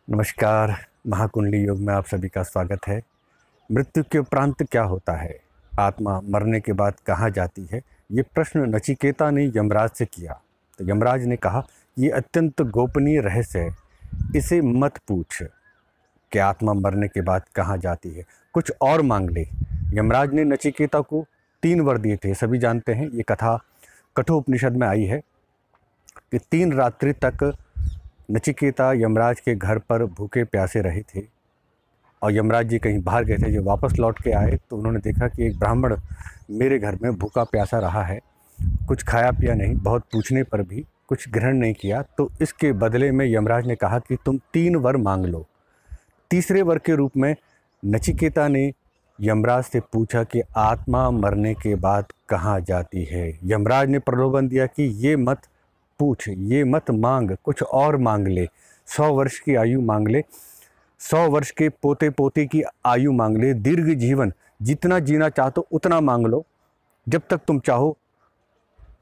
नमस्कार। महाकुंडली योग में आप सभी का स्वागत है। मृत्यु के उपरांत क्या होता है, आत्मा मरने के बाद कहाँ जाती है, ये प्रश्न नचिकेता ने यमराज से किया। तो यमराज ने कहा, ये अत्यंत गोपनीय रहस्य है, इसे मत पूछ कि आत्मा मरने के बाद कहाँ जाती है, कुछ और मांग ले। यमराज ने नचिकेता को 3 वर दिए थे। सभी जानते हैं, ये कथा कठोपनिषद में आई है कि 3 रात्रि तक नचिकेता यमराज के घर पर भूखे प्यासे रहे थे और यमराज जी कहीं बाहर गए थे। जब वापस लौट के आए तो उन्होंने देखा कि एक ब्राह्मण मेरे घर में भूखा प्यासा रहा है, कुछ खाया पिया नहीं, बहुत पूछने पर भी कुछ ग्रहण नहीं किया। तो इसके बदले में यमराज ने कहा कि तुम 3 वर मांग लो। तीसरे वर के रूप में नचिकेता ने यमराज से पूछा कि आत्मा मरने के बाद कहाँ जाती है। यमराज ने प्रलोभन दिया कि ये मत पूछ, ये मत मांग, कुछ और मांग ले। 100 वर्ष की आयु मांग ले, 100 वर्ष के पोते पोते की आयु मांग ले, दीर्घ जीवन, जितना जीना चाहते हो उतना मांग लो, जब तक तुम चाहो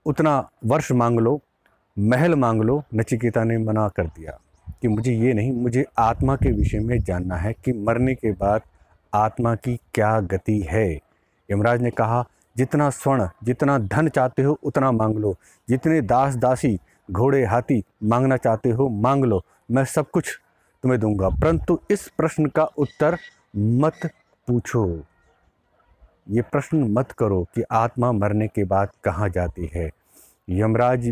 उतना वर्ष मांग लो, महल मांग लो। नचिकेता ने मना कर दिया कि मुझे ये नहीं, मुझे आत्मा के विषय में जानना है कि मरने के बाद आत्मा की क्या गति है। यमराज ने कहा, जितना स्वर्ण, जितना धन चाहते हो उतना मांग लो, जितने दास दासी, घोड़े, हाथी मांगना चाहते हो मांग लो, मैं सब कुछ तुम्हें दूंगा, परंतु इस प्रश्न का उत्तर मत पूछो। ये प्रश्न मत करो कि आत्मा मरने के बाद कहाँ जाती है। यमराज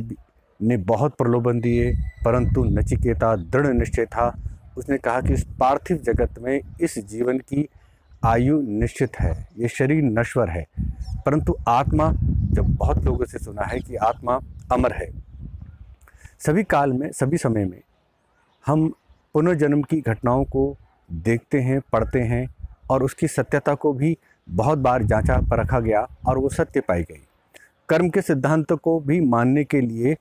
ने बहुत प्रलोभन दिए, परंतु नचिकेता दृढ़ निश्चय था। उसने कहा कि इस पार्थिव जगत में इस जीवन की आयु निश्चित है, ये शरीर नश्वर है, परंतु आत्मा, जब बहुत लोगों से सुना है कि आत्मा अमर है। सभी काल में, सभी समय में हम पुनर्जन्म की घटनाओं को देखते हैं, पढ़ते हैं और उसकी सत्यता को भी बहुत बार जांचा परखा गया और वो सत्य पाई गई। कर्म के सिद्धांत को भी मानने के लिए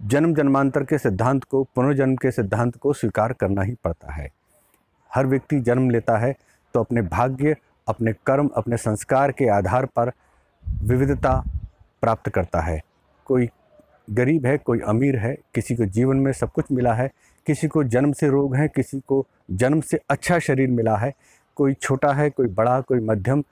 जन्म जन्मांतर के सिद्धांत को, पुनर्जन्म के सिद्धांत को स्वीकार करना ही पड़ता है। हर व्यक्ति जन्म लेता है तो अपने भाग्य, अपने कर्म, अपने संस्कार के आधार पर विविधता प्राप्त करता है। कोई गरीब है, कोई अमीर है, किसी को जीवन में सब कुछ मिला है, किसी को जन्म से रोग है, किसी को जन्म से अच्छा शरीर मिला है, कोई छोटा है, कोई बड़ा, कोई मध्यम।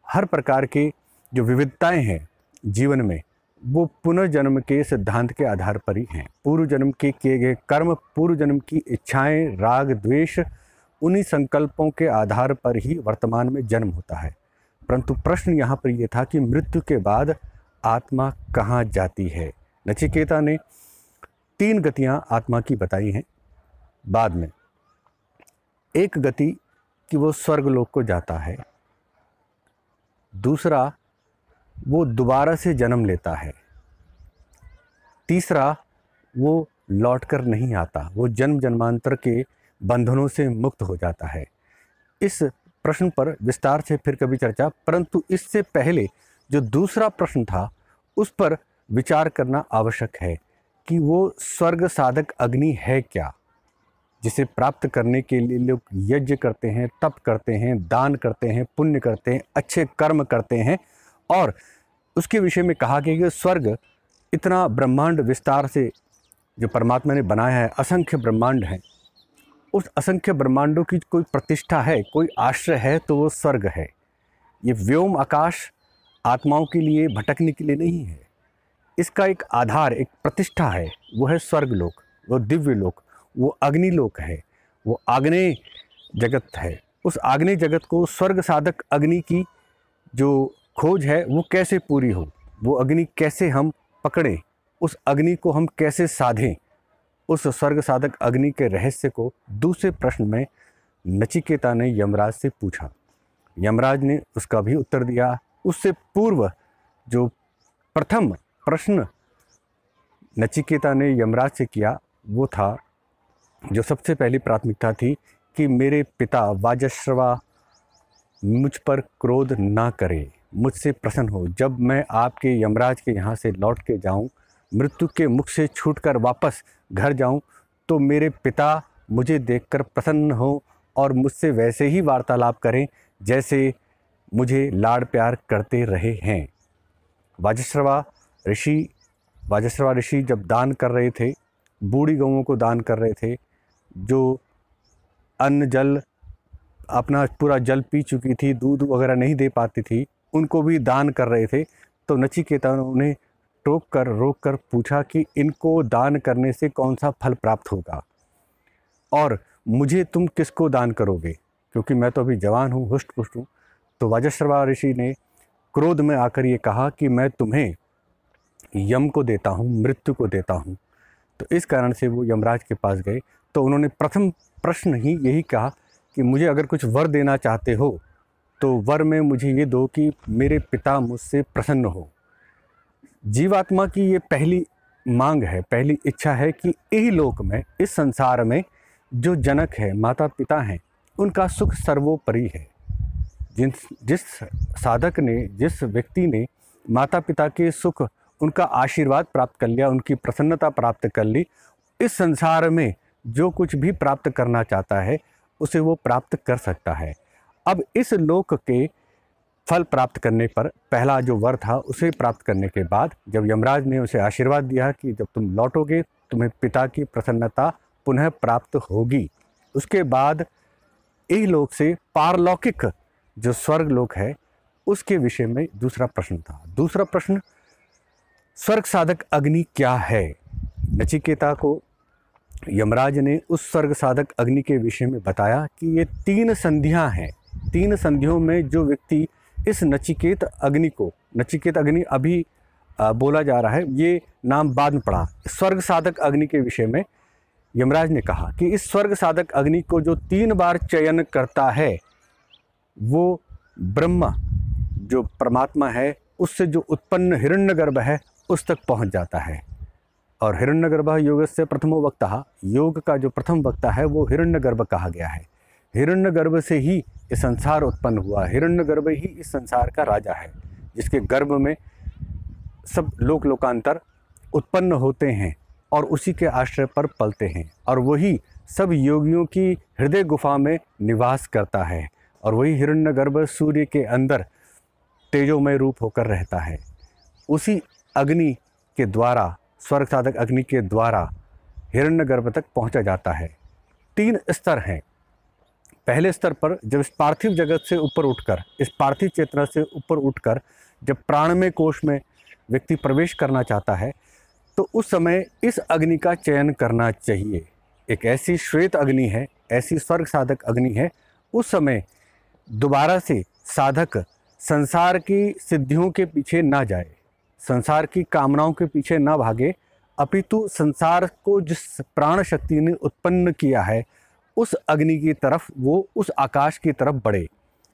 हर प्रकार के जो विविधताएं हैं जीवन में, वो पुनर्जन्म के सिद्धांत के आधार पर ही हैं। पूर्व जन्म के किए गए कर्म, पूर्व जन्म की इच्छाएं, राग द्वेष, उन्हीं संकल्पों के आधार पर ही वर्तमान में जन्म होता है। परंतु प्रश्न यहाँ पर यह था कि मृत्यु के बाद आत्मा कहाँ जाती है। नचिकेता ने 3 गतियाँ आत्मा की बताई हैं बाद में। एक गति कि वो स्वर्गलोक को जाता है, दूसरा वो दोबारा से जन्म लेता है, तीसरा वो लौटकर नहीं आता, वो जन्म जन्मांतर के बंधनों से मुक्त हो जाता है। इस प्रश्न पर विस्तार से फिर कभी चर्चा, परंतु इससे पहले जो दूसरा प्रश्न था उस पर विचार करना आवश्यक है कि वो स्वर्ग साधक अग्नि है क्या, जिसे प्राप्त करने के लिए लोग यज्ञ करते हैं, तप करते हैं, दान करते हैं, पुण्य करते हैं, अच्छे कर्म करते हैं। और उसके विषय में कहा गया कि स्वर्ग इतना ब्रह्मांड विस्तार से जो परमात्मा ने बनाया है, असंख्य ब्रह्मांड हैं, उस असंख्य ब्रह्मांडों की कोई प्रतिष्ठा है, कोई आश्रय है तो वो स्वर्ग है। ये व्योम आकाश आत्माओं के लिए भटकने के लिए नहीं है, इसका एक आधार, एक प्रतिष्ठा है, वो है स्वर्ग लोक, वो दिव्य लोक, वो अग्नि लोक है, वो आग्नेय जगत है। उस आग्नेय जगत को स्वर्ग साधक अग्नि की जो खोज है वो कैसे पूरी हो, वो अग्नि कैसे हम पकड़ें, उस अग्नि को हम कैसे साधें, उस स्वर्ग साधक अग्नि के रहस्य को दूसरे प्रश्न में नचिकेता ने यमराज से पूछा। यमराज ने उसका भी उत्तर दिया। उससे पूर्व जो प्रथम प्रश्न नचिकेता ने यमराज से किया वो था, जो सबसे पहली प्राथमिकता थी कि मेरे पिता वाजश्रवा मुझ पर क्रोध ना करे, मुझसे प्रसन्न हो। जब मैं आपके यमराज के यहाँ से लौट के जाऊँ, मृत्यु के मुख से छूटकर वापस घर जाऊं, तो मेरे पिता मुझे देखकर प्रसन्न हो और मुझसे वैसे ही वार्तालाप करें जैसे मुझे लाड़ प्यार करते रहे हैं। वाजश्रवा ऋषि जब दान कर रहे थे, बूढ़ी गौओं को दान कर रहे थे, जो अन्न जल अपना पूरा जल पी चुकी थी, दूध वगैरह नहीं दे पाती थी, उनको भी दान कर रहे थे। तो नचिकेता ने उन्हें रोक कर पूछा कि इनको दान करने से कौन सा फल प्राप्त होगा और मुझे तुम किसको दान करोगे, क्योंकि मैं तो अभी जवान हूँ, हुष्ट पुष्ट हूँ। तो वज्रश्रवा ऋषि ने क्रोध में आकर ये कहा कि मैं तुम्हें यम को देता हूँ, मृत्यु को देता हूँ। तो इस कारण से वो यमराज के पास गए। तो उन्होंने प्रथम प्रश्न ही यही कहा कि मुझे अगर कुछ वर देना चाहते हो तो वर में मुझे ये दो कि मेरे पिता मुझसे प्रसन्न हो। जीवात्मा की ये पहली मांग है, पहली इच्छा है कि यही लोक में, इस संसार में जो जनक है, माता पिता हैं, उनका सुख सर्वोपरि है। जिस साधक ने, जिस व्यक्ति ने माता पिता के सुख, उनका आशीर्वाद प्राप्त कर लिया, उनकी प्रसन्नता प्राप्त कर ली, इस संसार में जो कुछ भी प्राप्त करना चाहता है उसे वो प्राप्त कर सकता है। अब इस लोक के फल प्राप्त करने पर पहला जो वर था उसे प्राप्त करने के बाद जब यमराज ने उसे आशीर्वाद दिया कि जब तुम लौटोगे तुम्हें पिता की प्रसन्नता पुनः प्राप्त होगी, उसके बाद इह लोक से पारलौकिक जो स्वर्ग लोक है उसके विषय में दूसरा प्रश्न था। दूसरा प्रश्न, स्वर्ग साधक अग्नि क्या है। नचिकेता को यमराज ने उस स्वर्ग साधक अग्नि के विषय में बताया कि ये 3 संधियां हैं। 3 संधियों में जो व्यक्ति इस नचिकेत अग्नि अभी बोला जा रहा है, ये नाम बाद में पड़ा। स्वर्ग साधक अग्नि के विषय में यमराज ने कहा कि इस स्वर्ग साधक अग्नि को जो 3 बार चयन करता है वो ब्रह्मा जो परमात्मा है उससे जो उत्पन्न हिरण्यगर्भ है उस तक पहुंच जाता है। और हिरण्यगर्भ योगस्य प्रथमो वक्ता, योग का जो प्रथम वक्ता है वो हिरण्यगर्भ कहा गया है। हिरण्यगर्भ से ही ये संसार उत्पन्न हुआ। हिरण्यगर्भ ही इस संसार का राजा है, जिसके गर्भ में सब लोक लोकांतर उत्पन्न होते हैं और उसी के आश्रय पर पलते हैं। और वही सब योगियों की हृदय गुफा में निवास करता है। और वही हिरण्यगर्भ सूर्य के अंदर तेजोमय रूप होकर रहता है। उसी अग्नि के द्वारा, स्वर्ग साधक अग्नि के द्वारा हिरण्यगर्भ तक पहुंचा जाता है। 3 स्तर हैं। पहले स्तर पर जब इस पार्थिव जगत से ऊपर उठकर, इस पार्थिव चेतना से ऊपर उठकर जब प्राणमय कोश में व्यक्ति प्रवेश करना चाहता है तो उस समय इस अग्नि का चयन करना चाहिए। एक ऐसी श्वेत अग्नि है, ऐसी स्वर्ग साधक अग्नि है। उस समय दोबारा से साधक संसार की सिद्धियों के पीछे ना जाए, संसार की कामनाओं के पीछे ना भागे, अपितु संसार को जिस प्राण शक्ति ने उत्पन्न किया है उस अग्नि की तरफ, वो उस आकाश की तरफ बढ़े।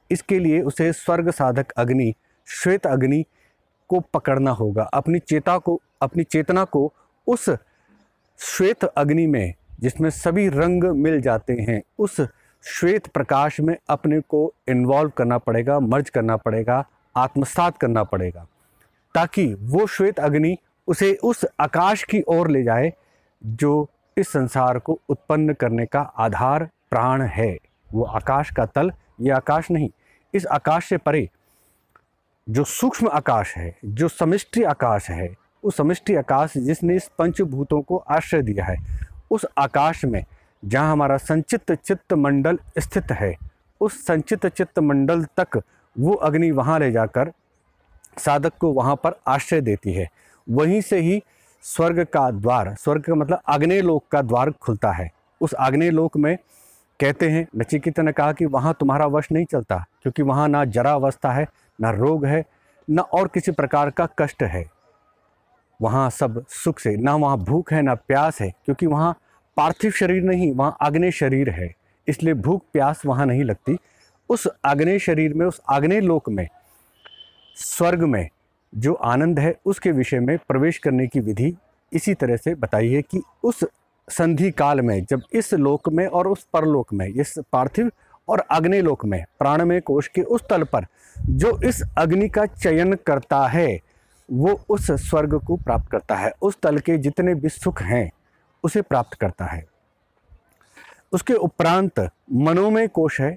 इसके लिए उसे स्वर्ग साधक अग्नि, श्वेत अग्नि को पकड़ना होगा। अपनी चेतना को उस श्वेत अग्नि में, जिसमें सभी रंग मिल जाते हैं, उस श्वेत प्रकाश में अपने को इन्वॉल्व करना पड़ेगा, मर्ज करना पड़ेगा, आत्मसात करना पड़ेगा, ताकि वो श्वेत अग्नि उसे उस आकाश की ओर ले जाए जो इस संसार को उत्पन्न करने का आधार प्राण है। वो आकाश का तल, ये आकाश नहीं, इस आकाश से परे जो सूक्ष्म आकाश है, जो समष्टि आकाश है, उस समष्टि आकाश जिसने इस पंचभूतों को आश्रय दिया है, उस आकाश में जहाँ हमारा संचित चित्त मंडल स्थित है, उस संचित चित्त मंडल तक वो अग्नि वहाँ ले जाकर साधक को वहाँ पर आश्रय देती है। वहीं से ही स्वर्ग का द्वार, स्वर्ग का मतलब आग्नेय लोक का द्वार खुलता है। उस आग्नेय लोक में कहते हैं, नचिकेता ने कहा कि वहाँ तुम्हारा वश नहीं चलता, क्योंकि वहाँ ना जरा अवस्था है, ना रोग है, ना और किसी प्रकार का कष्ट है। वहाँ सब सुख से, ना वहाँ भूख है ना प्यास है, क्योंकि वहाँ पार्थिव शरीर नहीं, वहाँ आग्नेय शरीर है, इसलिए भूख प्यास वहाँ नहीं लगती। उस आग्नेय शरीर में, उस आग्नेय लोक में, स्वर्ग में जो आनंद है उसके विषय में प्रवेश करने की विधि इसी तरह से बताई है कि उस संधि काल में जब इस लोक में और उस परलोक में, इस पार्थिव और अग्नि लोक में, प्राणमय कोश के उस तल पर जो इस अग्नि का चयन करता है वो उस स्वर्ग को प्राप्त करता है, उस तल के जितने भी सुख हैं उसे प्राप्त करता है। उसके उपरांत मनोमय कोश है,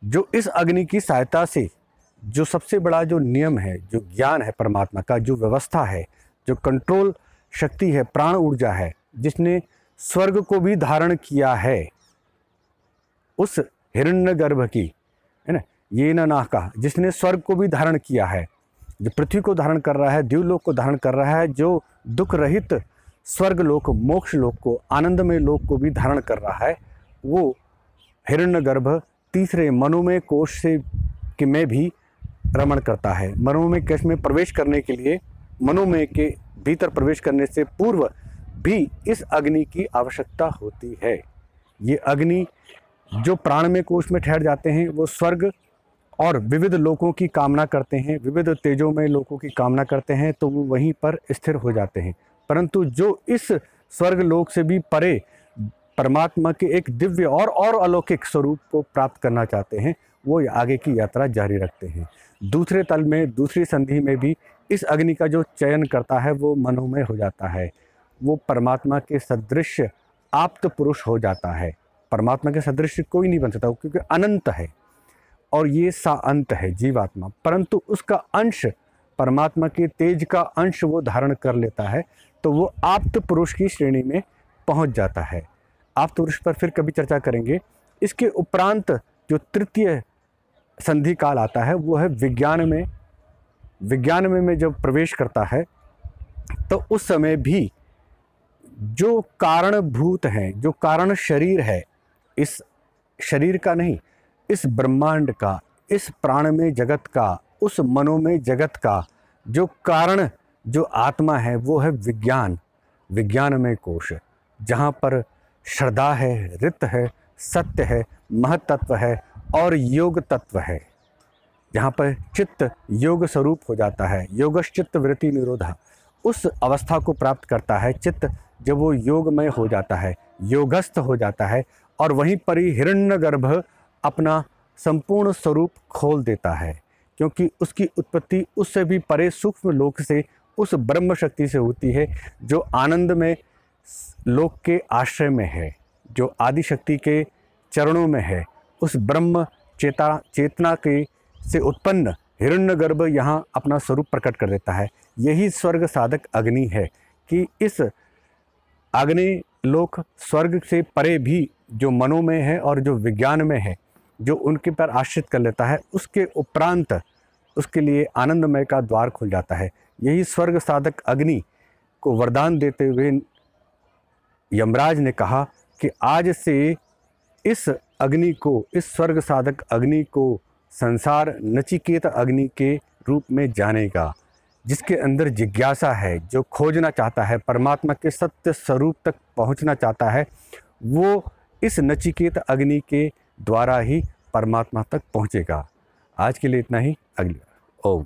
जो इस अग्नि की सहायता से, जो सबसे बड़ा जो नियम है, जो ज्ञान है परमात्मा का, जो व्यवस्था है, जो कंट्रोल शक्ति है, प्राण ऊर्जा है, जिसने स्वर्ग को भी धारण किया है, उस हिरण्यगर्भ की, है ना, ये ना कहा, जिसने स्वर्ग को भी धारण किया है, जो पृथ्वी को धारण कर रहा है, द्यूलोक को धारण कर रहा है, जो दुख रहित स्वर्ग लोक, मोक्ष लोक को, आनंदमय लोक को भी धारण कर रहा है, वो हिरण्यगर्भ तीसरे मनोमय कोश से कि में भी रमण करता है। मनोमय कोश में प्रवेश करने के लिए, मनोमय के भीतर प्रवेश करने से पूर्व भी इस अग्नि की आवश्यकता होती है। ये अग्नि जो प्राणमय कोश में ठहर जाते हैं, वो स्वर्ग और विविध लोकों की कामना करते हैं, विविध तेजोमय लोकों की कामना करते हैं, तो वो वहीं पर स्थिर हो जाते हैं। परंतु जो इस स्वर्ग लोक से भी परे परमात्मा के एक दिव्य और अलौकिक स्वरूप को प्राप्त करना चाहते हैं, वो आगे की यात्रा जारी रखते हैं। दूसरे तल में, दूसरी संधि में भी इस अग्नि का जो चयन करता है वो मनोमय हो जाता है, वो परमात्मा के सदृश आप्त पुरुष हो जाता है। परमात्मा के सदृश कोई नहीं बन सकता, क्योंकि अनंत है और ये सा अंत है जीवात्मा, परंतु उसका अंश, परमात्मा के तेज का अंश वो धारण कर लेता है, तो वो आप्त पुरुष की श्रेणी में पहुंच जाता है। आप्त पुरुष पर फिर कभी चर्चा करेंगे। इसके उपरांत जो तृतीय संधि काल आता है वो है विज्ञान में। विज्ञान में जब प्रवेश करता है तो उस समय भी जो कारणभूत हैं, जो कारण शरीर है, इस शरीर का नहीं, इस ब्रह्मांड का, इस प्राणमय जगत का, उस मनोमय जगत का जो कारण, जो आत्मा है, वो है विज्ञान, विज्ञानमय कोश, जहाँ पर श्रद्धा है, रित है, सत्य है, महत्त्व है और योग तत्व है, जहाँ पर चित्त योग स्वरूप हो जाता है। योगश्चित्त वृत्ति निरोधा, उस अवस्था को प्राप्त करता है चित्त जब वो योगमय हो जाता है, योगस्थ हो जाता है, और वहीं पर ही हिरण्यगर्भ अपना संपूर्ण स्वरूप खोल देता है, क्योंकि उसकी उत्पत्ति उससे भी परे सूक्ष्म लोक से, उस ब्रह्म शक्ति से होती है जो आनंद में लोक के आश्रय में है, जो आदि शक्ति के चरणों में है। उस ब्रह्म चेतना के से उत्पन्न हिरण्यगर्भ यहाँ अपना स्वरूप प्रकट कर देता है। यही स्वर्ग साधक अग्नि है कि इस अग्नि लोक स्वर्ग से परे भी जो मनोमय है और जो विज्ञान में है, जो उनके पर आश्रित कर लेता है, उसके उपरांत उसके लिए आनंदमय का द्वार खुल जाता है। यही स्वर्ग साधक अग्नि को वरदान देते हुए यमराज ने कहा कि आज से इस अग्नि को, इस स्वर्ग साधक अग्नि को संसार नचिकेत अग्नि के रूप में जानेगा, जिसके अंदर जिज्ञासा है, जो खोजना चाहता है, परमात्मा के सत्य स्वरूप तक पहुंचना चाहता है, वो इस नचिकेत अग्नि के द्वारा ही परमात्मा तक पहुंचेगा। आज के लिए इतना ही, अगली बार। ओम।